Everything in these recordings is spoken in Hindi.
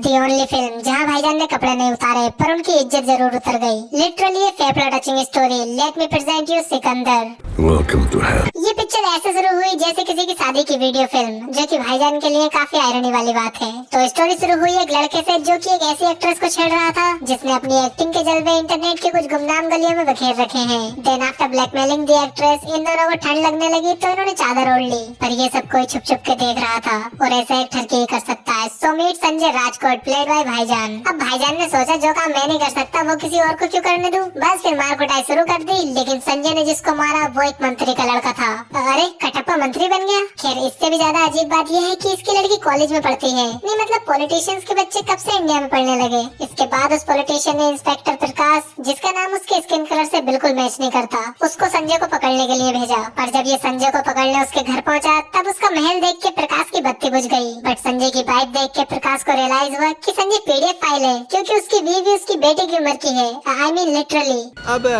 दी ओनली फिल्म जहां भाईजान ने कपड़े नहीं उतारे पर उनकी इज्जत जरूर उतर गई। लिटरली ये फेफड़ा touching story. Let me present you Sikandar. Welcome to hell. ये पिक्चर ऐसे शुरू हुई जैसे किसी की शादी की वीडियो फिल्म, जो कि भाईजान के लिए काफी आयरनी वाली बात है। तो स्टोरी शुरू हुई एक लड़के से जो कि एक ऐसी एक्ट्रेस को छेड़ रहा था जिसने अपनी एक्टिंग के जलवे इंटरनेट की कुछ गुमनाम गलियों में बखेर रखे हैं। देन आफ्टर ब्लैकमेलिंग दी एक्ट्रेस, इन दोनों को ठंड लगने लगी तो इन्होंने चादर ओढ़ ली। पर ये सब कोई छुप छुप के देख रहा था और ऐसा एक ठरकी कर सकता है। So meet Sanjay Rajkot played by Bhaijaan. अब भाईजान ने सोचा जो काम मैं नहीं कर सकता वो किसी और को क्यों करने दूं। बस फिर मार कुटाई शुरू कर दी। लेकिन संजय ने जिसको मारा वो एक मंत्री का लड़का था। अरे कटप्पा मंत्री बन गया। खैर इससे भी ज्यादा अजीब बात यह है कि इसकी लड़की कॉलेज में पढ़ती है। नहीं मतलब पॉलिटिशियंस के बच्चे कब से इंडिया में पढ़ने लगे। इसके बाद उस पॉलिटिशियन ने इंस्पेक्टर प्रकाश, जिसका नाम उसके स्किन कलर से बिल्कुल मैच नहीं करता, उसको संजय को पकड़ने के लिए भेजा। पर जब ये संजय को पकड़ने उसके घर पहुंचा तब उसका महल देख के प्रकाश की बत्ती बुझ गई। बट संजय की बाइट देख के प्रकाश को रियलाइज हुआ कि संजय पीडीएफ फाइल है, क्योंकि उसकी बीवी उसकी बेटे की उम्र की है। I mean literally. अबे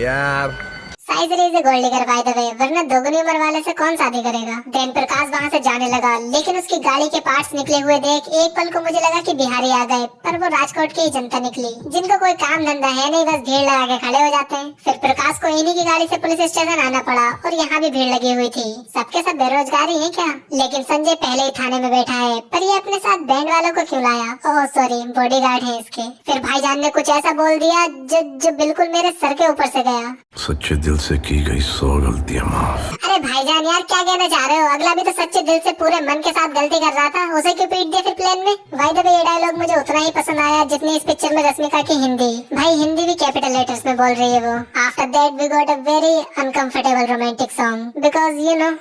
यार, साइज रेज gold digger by the way, वरना दोगुनी उम्र वाले से कौन शादी करेगा। देन प्रकाश वहाँ से जाने लगा, लेकिन उसकी गाड़ी के पार्ट्स निकले हुए देख एक पल को मुझे लगा कि बिहारी आ गए, पर वो राजकोट की ही जनता निकली जिनको कोई काम धंधा है नहीं, बस भीड़ लगा के खड़े हो जाते हैं। फिर प्रकाश को इन्हीं की गाड़ी से पुलिस स्टेशन आना पड़ा और यहाँ भी भीड़ लगी हुई थी। सबके सब बेरोजगार ही है क्या। लेकिन संजय पहले ही थाने में बैठा है, पर ये अपने साथ बैंड वालों को क्यों लाया। ओह सॉरी, बॉडीगार्ड है इसके। फिर भाईजान ने कुछ ऐसा बोल दिया जो बिल्कुल मेरे सर के ऊपर से गया। सच्चे दिल से की गई 100 गलतियां माफ। अरे भाईजान यार क्या कहना चाह रहे हो। अगला भी तो सच्चे दिल से पूरे मन के साथ गलती कर रहा था, उसे क्यों पीट दिया फिर प्लेन में। बाय द वे ये डायलॉग मुझे उतना ही पसंद आया जितनी इस पिक्चर में रश्मिका की हिंदी। भाई हिंदी भी कैपिटल लेटर्स में बोल रही है वो। After that we got a very uncomfortable romantic song because you know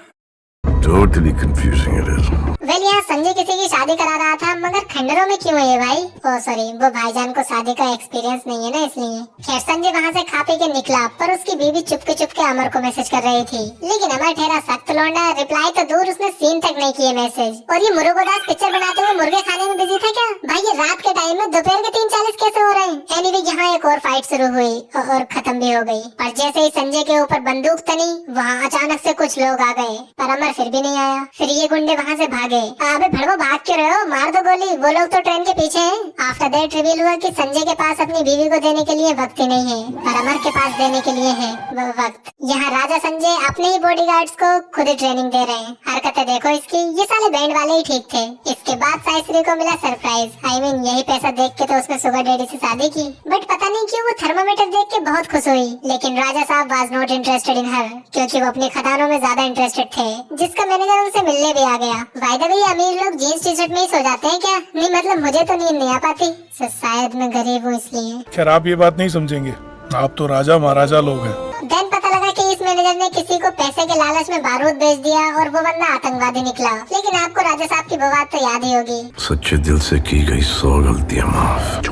Totally confusing it is. Well यहाँ संजय किसी की शादी करा रहा था, मगर खंडरों में क्यों है ये भाई। ओ सॉरी, वो भाईजान को शादी का एक्सपीरियंस नहीं है ना इसलिए। खैर संजय वहाँ से खा पी के निकला, पर उसकी बीवी चुपके अमर को मैसेज कर रही थी। लेकिन अमर ठहरा सख्त लौंडा, रिप्लाई तो दूर उसने सीन तक नहीं किए मैसेज। और ये मुरुगोदास पिक्चर बनाते हुए मुर्गे खाने में बिजी था क्या भाई। ये रात के टाइम में दोपहर के 3:40 कैसे हो रहे हैं। एनीवे यहाँ एक और फाइट शुरू हुई और खत्म भी हो गई। पर जैसे ही संजय के ऊपर बंदूक तनी, वहाँ अचानक से कुछ लोग आ गए, पर अमर फिर भी नहीं आया। फिर ये गुंडे वहाँ से भागे। अबे भड़वो भाग क्यों रहे हो, मार दो गोली, वो लोग तो ट्रेन के पीछे हैं। आफ्टर दैट रिवील हुआ कि संजय के पास अपनी बीवी को देने के लिए वक्त ही नहीं है, पर अमर के पास देने के लिए है वक्त। यहाँ राजा संजय अपने ही बॉडीगार्ड्स को खुद ही ट्रेनिंग दे रहे हैं। हरकतें देखो इसकी, ये साले बैंड वाले ही ठीक थे। इसके बाद साइश्री को मिला सरप्राइज। आई मीन यही पैसा देख के तो उसने सुगर डैडी से शादी की। बट पता नहीं क्यों वो थर्मामीटर देख के बहुत खुश हुई। लेकिन राजा साहब वाज नॉट इंटरेस्टेड इन हर, क्योंकि वो अपने खदानों में ज्यादा इंटरेस्टेड थे, जिसका मैनेजर उनसे मिलने भी आ गया। बाय द वे अमीर लोग जीन्स टी शर्ट में ही सो जाते हैं क्या। नहीं मतलब मुझे तो नींद नहीं आ पाती, शायद मैं गरीब हूँ इसलिए। खैर आप ये बात नहीं समझेंगे, आप तो राजा महाराजा लोग हैं। देन पता लगा कि इस मैनेजर ने किसी को पैसे के लालच में बारूद बेच दिया और वो बंदा आतंकवादी निकला। लेकिन आपको राजा साहब की बात तो याद ही होगी। सच्चे दिल से की गई 100 गलतियां माफ।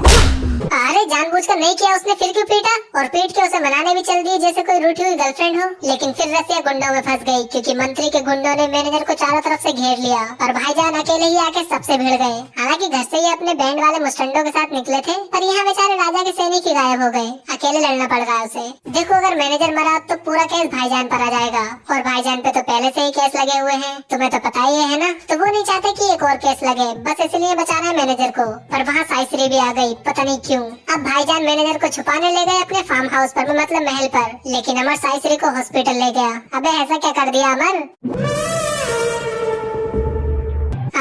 अरे जानबूझकर नहीं किया उसने, फिर क्यों पीटा। और पीट के उसे मनाने भी चल दिए जैसे कोई रूठी हुई गर्लफ्रेंड हो। लेकिन फिर रसिया गुंडों में फंस गई, क्योंकि मंत्री के गुंडों ने मैनेजर को चारों तरफ से घेर लिया और भाईजान अकेले ही आके सबसे भिड़ गए। हालांकि घर से ही अपने बैंड वाले मुस्टंडों के साथ निकले थे, पर यहाँ बेचारे राजा के सैनिक ही गायब हो गए। अकेले लड़ना पड़ रहा है उसे। देखो अगर मैनेजर मरा तो पूरा केस भाईजान पर आ जाएगा, और भाईजान पे तो पहले से ही केस लगे हुए हैं, तुम्हें तो पता ही है ना। तो वो नहीं चाहते कि एक और केस लगे, बस इसलिए बचाना है मैनेजर को। पर वहाँ साइश्री भी आ गई, पता नहीं क्यों। अब भाईजान मैनेजर को छुपाने ले गए अपने फार्म हाउस पर, मतलब महल पर। लेकिन अमर साइश्री को हॉस्पिटल ले गया। अबे ऐसा क्या कर दिया अमर।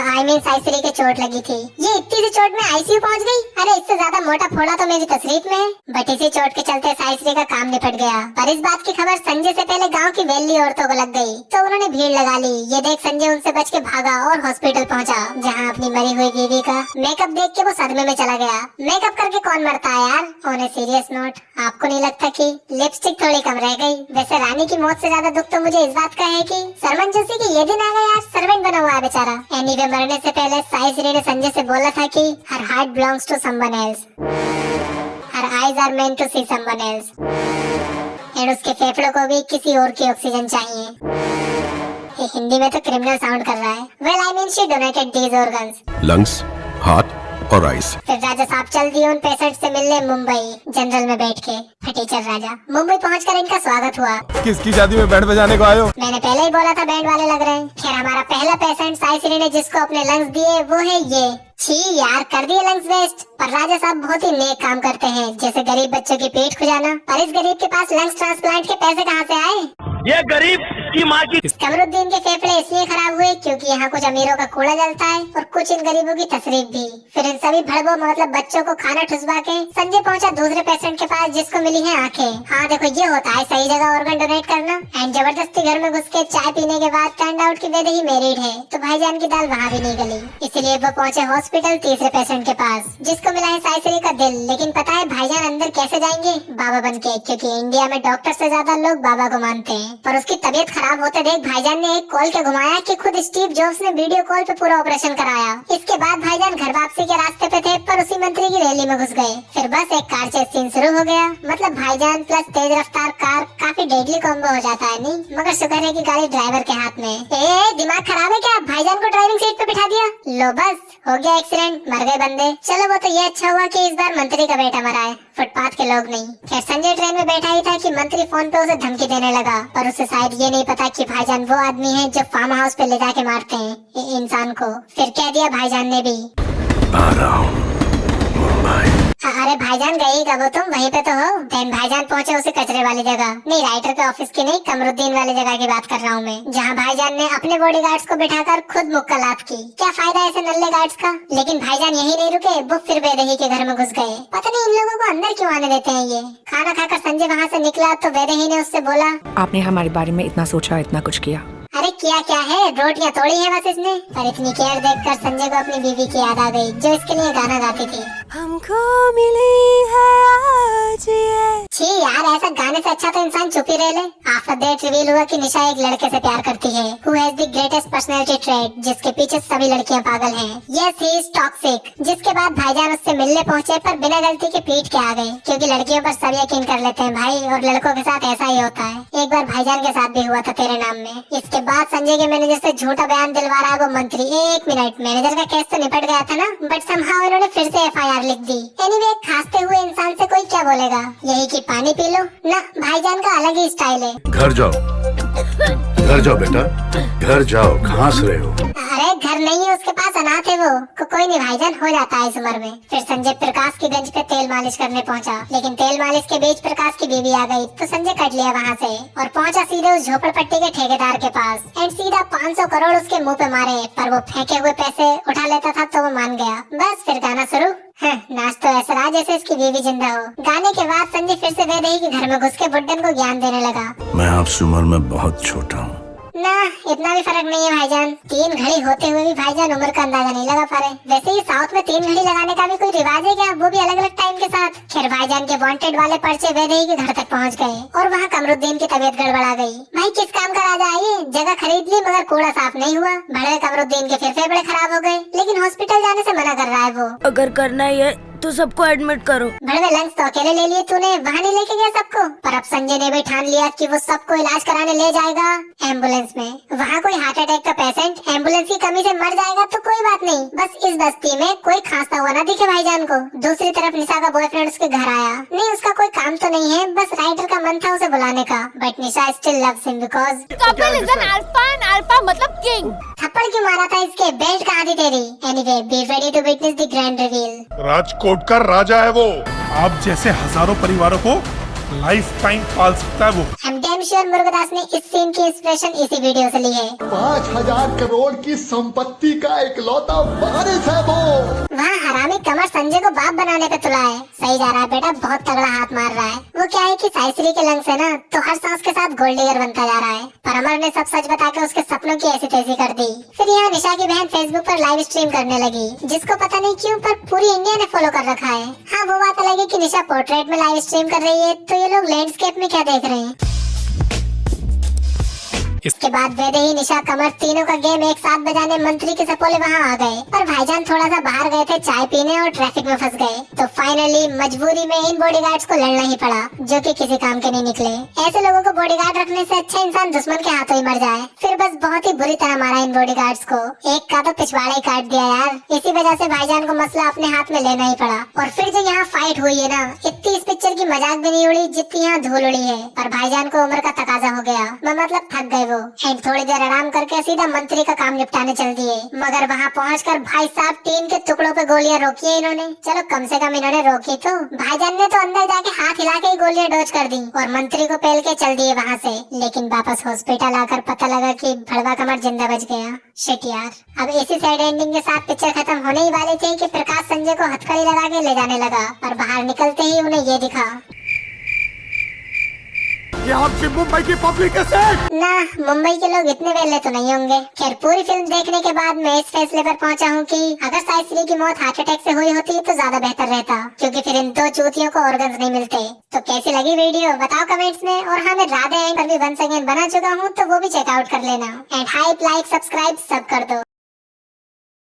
आई मीन साइश्री के चोट लगी थी। ये इतनी सी चोट में आईसीयू पहुंच गई। अरे इससे ज्यादा मोटा फोड़ा तो मेरी तशरीफ में है। बट इसी चोट के चलते साइश्री का काम निपट गया। पर इस बात की खबर संजय से पहले गांव की वेली औरतों को लग गई, तो उन्होंने भीड़ लगा ली। ये देख संजय उनसे बच के भागा और हॉस्पिटल पहुंचा, जहां अपनी मरी हुई बीवी का मेकअप देख के वो सदमे में चला गया। मेकअप करके कौन मरता है यार। ऑन ए सीरियस नोट, आपको नहीं लगता कि लिपस्टिक थोड़ी कम रह गई। वैसे रानी की मौत से ज्यादा दुख तो मुझे इस बात का है कि सरमन जोशी की ये दिन आ गया यार, सर्वेंट बना हुआ है बेचारा। एनीवे मरने से पहले साइश्री ने संजय से बोला था कि her heart belongs to someone else, her eyes are meant to see someone else, and उसके फेफड़ों को भी किसी और की ऑक्सीजन चाहिए। ये हिंदी में तो क्रिमिनल साउंड कर रहा है। Well I mean she donated these organs. Lungs, heart, और राइस। फिर राजा साहब चल दिए उन पेशेंट से मिलने मुंबई जनरल में बैठ के। फटीचर राजा मुंबई पहुंचकर इनका स्वागत हुआ। किसकी शादी में बैंड बजाने को आए हो? मैंने पहले ही बोला था बैंड वाले लग रहे हैं। खैर हमारा पहला पेशेंट साइश्री ने जिसको अपने लंग्स दिए वो है ये। छी यार, कर दिए लंग्स वेस्ट। पर राजा साहब बहुत ही नेक काम करते हैं, जैसे गरीब बच्चों की पेट खुजाना। पर इस गरीब के पास लंग्स ट्रांसप्लांट के पैसे कहाँ से आए? ये गरीब की माँ की। कमरुद्दीन के फेफड़े इसलिए खराब हुए क्योंकि यहाँ कुछ अमीरों का कूड़ा जलता है और कुछ इन गरीबों की तशरीफ भी। फिर इन सभी भड़बों मतलब बच्चों को खाना ठुसवा के संजय पहुंचा दूसरे पेशेंट के पास जिसको मिली है आंखें। हाँ देखो, ये होता है सही जगह ऑर्गन डोनेट करना। एंड जबरदस्ती घर में घुस के चाय पीने के बाद टर्न आउट की वेदे ही मैरिड है, तो भाईजान की दाल वहाँ भी नहीं गली। इसलिए वो पहुँचे हॉस्पिटल तीसरे पेशेंट के पास जिसको मिला है साइश्री का दिल। लेकिन पता है भाईजान अंदर कैसे जाएंगे? बाबा बन के, क्योंकि इंडिया में डॉक्टर से ज्यादा लोग बाबा को मानते हैं। पर उसकी तबीयत खराब होते देख भाईजान ने एक कॉल के घुमाया कि खुद स्टीव जॉब्स ने वीडियो कॉल पे पूरा ऑपरेशन कराया। इसके बाद भाईजान घर वापसी के रास्ते पे थे पर उसी मंत्री की रैली में घुस गए। फिर बस एक कार चेस सीन शुरू हो गया। मतलब भाईजान प्लस तेज रफ्तार कार काफी डेडली कॉम्बो हो जाता है नहीं? मगर शुक्र है कि गाड़ी ड्राइवर के हाथ में। दिमाग खराब है क्या? भाईजान को ड्राइविंग सीट पे बिठा दिया। लो बस हो गया एक्सीडेंट, मर गए बंदे। चलो वो तो ये अच्छा हुआ कि इस बार मंत्री का बेटा मरा है, फुटपाथ के लोग नहीं। खैर संजय ट्रेन में बैठा ही था कि मंत्री फोन पे उसे धमकी देने लगा। पर उसे शायद ये नहीं पता कि भाईजान वो आदमी है जो फार्म हाउस पे ले जाके मारते हैं इंसान को। फिर कह दिया भाईजान ने भी, आ रहा हूँ मुंबई। अरे भाईजान गए कब हो तुम? वहीं पे तो हो। देन भाईजान पहुंचे उसे कचरे वाली जगह, नहीं राइटर के ऑफिस की नहीं, कमरुद्दीन वाली जगह की बात कर रहा हूँ मैं, जहाँ भाईजान ने अपने बॉडीगार्ड्स को बिठाकर खुद मुक्कालात की। क्या फायदा ऐसे नल्ले गार्ड्स का? लेकिन भाईजान यही नहीं रुके, वो फिर बेदही के घर में घुस गए। पता नहीं इन लोगों को अंदर क्यों आने देते हैं ये। खाना खाकर संजय वहाँ से निकला तो बेदही ने उससे बोला, आपने हमारे बारे में इतना सोचा, इतना कुछ किया। अरे किया क्या है, रोटियां तोड़ी है बस इसने। पर इतनी केयर देखकर संजय को अपनी बीवी की याद आ गई जो इसके लिए गाना गाती थी। हमको मिली है आज ये। छी यार, ऐसा गाने से अच्छा तो इंसान चुप ही रह ले। आफ्टर दैट रिवील हुआ कि निशा एक लड़के से प्यार करती है who has the greatest personality trait, जिसके पीछे सभी लड़कियां पागल हैं। Yes, he is toxic। जिसके बाद भाईजान उससे मिलने पहुंचे पर बिना गलती के पीट के आ गए, क्योंकि लड़कियों पर सब यकीन कर लेते हैं भाई, और लड़कों के साथ ऐसा ही होता है। एक बार भाईजान के साथ भी हुआ था तेरे नाम में। इसके बाद संजय के मैनेजर से झूठा बयान दिलवा रहा है वो मंत्री। एक मिनट, मैनेजर का केस तो निपट गया था ना, बट समहाउ इन्होंने फिर से FIR लिख दी। एनीवे, खांसते हुए इंसान से कोई क्या बोलेगा? यही कि पानी पी लो ना। भाईजान का अलग ही स्टाइल है। घर जाओ बेटा, घर जाओ, कहाँ से रहे हो? अरे घर नहीं है उसके पास, अनाथ है वो। कोई नहीं भाईजान, हो जाता है इस उम्र में। फिर संजय प्रकाश की गंज पे तेल मालिश करने पहुंचा, लेकिन तेल मालिश के बीच प्रकाश की बीवी आ गई तो संजय कट लिया वहाँ से और पहुंचा सीधे उस झोपड़पट्टी के ठेकेदार के पास। एंड सीधा 500 करोड़ उसके मुंह पे मारे, पर वो फेंके हुए पैसे उठा लेता था तो वो मान गया। बस फिर गाना शुरू। नाच तो ऐसा रहा जैसे इसकी बीवी जिंदा हो। गाने के बाद संजय फिर से वेदही के घर में घुस के बुड्ढन को ज्ञान देने लगा। मैं आपसे उम्र में बहुत छोटा हूँ। ना, इतना भी फर्क नहीं है भाईजान। 3 घड़ी होते हुए भी भाईजान उम्र का अंदाजा नहीं लगा पा रहे। वैसे ही साउथ में 3 घड़ी लगाने का भी कोई रिवाज है क्या? वो भी अलग अलग टाइम के साथ। खैर भाईजान के वांटेड वाले पर्चे वेदही के घर तक पहुंच गए और वहाँ कमरुद्दीन की तबीयत गड़बड़ा गई। भाई किस काम का राजा है ये? जगह खरीद ली मगर कूड़ा साफ नहीं हुआ। भड़वे कमरुद्दीन के फिर फेफड़े खराब हो गए, लेकिन हॉस्पिटल जाने से मना कर रहा है वो। अगर करना ही है तो सबको एडमिट करो। भड़वे लंग्स तो अकेले ले लिए तूने, वहाँ नहीं लेके गया सबको। पर अब संजय ने भी ठान लिया कि वो सबको इलाज कराने ले जाएगा एम्बुलेंस में। वहाँ कोई हार्ट अटैक का पेशेंट एम्बुलेंस की कमी से मर जाएगा तो कोई बात नहीं, बस इस बस्ती में कोई खांसता हुआ ना दिखे भाईजान को। दूसरी तरफ निशा का बॉयफ्रेंड उसके घर आया। नहीं, उसका कोई काम तो नहीं है, बस राइटर का मन था उसे बुलाने का, but Nisha still loves him because Kapil is an alpha and alpha मतलब किंग। थप्पड़ क्यों मारा था इसके? बेल्ट कहाँ थी तेरी? Anyway, be ready to witness the grand reveal. Rajkot का राजा है वो। आप जैसे हजारों परिवारों को लाइफ टाइम पाल सकता है वो। I'm damn sure मुरुगदास ने इस सीन की इंस्पिरेशन इसी वीडियो से ली है। 5,000 करोड़ की संपत्ति का इकलौता वारिस है वो। वहाँ हरामी कमर संजय को बाप बनाने पे तुला है। सही जा रहा है बेटा, बहुत तगड़ा हाथ मार रहा है। वो क्या है कि साइश्री के लंग्स है ना, तो हर सांस के साथ गोल्ड डिगर बनता जा रहा है। पर अमर ने सब सच बता के उसके सपनों की ऐसी तेजी कर दी। फिर यहाँ निशा की बहन फेसबुक पर लाइव स्ट्रीम करने लगी, जिसको पता नहीं क्यों पर पूरी इंडिया ने फॉलो कर रखा है। हाँ, वो बात अलग है कि निशा पोर्ट्रेट में लाइव स्ट्रीम कर रही है तो ये लोग लैंडस्केप में क्या देख रहे हैं। इसके बाद वैदेही, निशा, कमर तीनों का गेम एक साथ बजाने मंत्री के सपोले वहाँ आ गए। पर भाईजान थोड़ा सा बाहर गए थे चाय पीने और ट्रैफिक में फंस गए। तो फाइनली मजबूरी में इन बॉडीगार्ड्स को लड़ना ही पड़ा, जो कि किसी काम के नहीं निकले। ऐसे लोगों को बॉडीगार्ड रखने से अच्छा इंसान दुश्मन के हाथों ही मर जाए। फिर बस बहुत ही बुरी तरह मारा इन बॉडीगार्ड्स को, एक का तो पिछवाड़ा ही काट दिया यार। इसी वजह से भाईजान को मसला अपने हाथ में लेना ही पड़ा। और फिर जो यहाँ फाइट हुई है ना, इतनी इस पिक्चर की मजाक भी नहीं उड़ी जितनी यहाँ धूल उड़ी है। पर भाईजान को उम्र का तकाजा हो गया, मतलब थक गए वो। एंड थोड़ी देर आराम करके सीधा मंत्री का काम निपटाने चल दिए। मगर वहाँ पहुँचकर भाई साहब टीम के टुकड़ों पे गोलियां रोकी है इन्होंने। चलो कम से कम इन्होंने रोकी तो। भाईजान ने तो अंदर जाके हाथ हिला के ही गोलियां डोज कर दी और मंत्री को पेल के चल दिए वहाँ से। लेकिन वापस हॉस्पिटल आकर पता लगा कि भड़वा कमर जिंदा बच गया। शिट यार। अब इसी सैड एंडिंग के साथ पिक्चर खत्म होने ही वाली थी कि प्रकाश संजय को हथकड़ी लगा के ले जाने लगा। पर बाहर निकलते ही उन्हें ये दिखा, ये आपकी मुंबई की पब्लिक है सर। ना मुंबई के लोग इतने वेले तो नहीं होंगे। खैर पूरी फिल्म देखने के बाद मैं इस फैसले पर पहुंचा हूं कि अगर साई श्री की मौत हार्ट अटैक से हुई होती तो ज्यादा बेहतर रहता, क्योंकि फिर इन दो चूतियों को ऑर्गन्स नहीं मिलते। तो कैसी लगी वीडियो बताओ कमेंट्स में। और हाँ, मैं राधे एंड पर भी वंस अगेन बना चुका हूँ, तो वो भी चेकआउट कर लेना। एंड हाइप, लाइक, सब्सक्राइब सब कर दो।